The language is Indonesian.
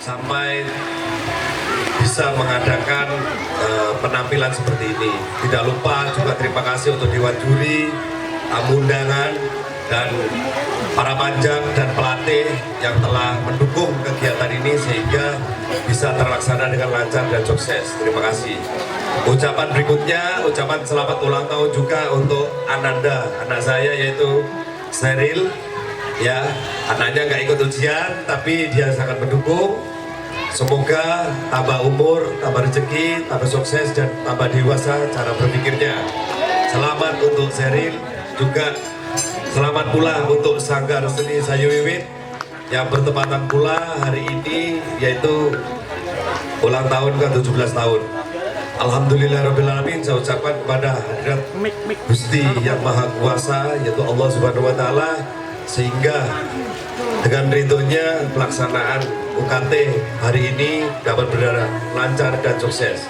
sampai bisa mengadakan penampilan seperti ini. Tidak lupa juga terima kasih untuk Dewan Juri, tamu undangan, dan para panjang dan pelatih yang telah mendukung kegiatan ini sehingga bisa terlaksana dengan lancar dan sukses. Terima kasih. Ucapan berikutnya, ucapan selamat ulang tahun juga untuk Ananda, anak saya yaitu Seril. Ya, anaknya nggak ikut ujian, tapi dia sangat mendukung. Semoga tambah umur, tambah rezeki, tambah sukses, dan tambah dewasa cara berpikirnya. Selamat untuk Seril, juga selamat pula untuk Sanggar Seni Sayu Wiwit yang bertepatan pula hari ini yaitu ulang tahun ke-17 tahun. Alhamdulillahirrahmanirrahim, saya ucapkan kepada hadirat Gusti yang Maha Kuasa yaitu Allah Subhanahu Wa Taala, sehingga dengan ridhonya pelaksanaan UKT hari ini dapat berjalan lancar dan sukses.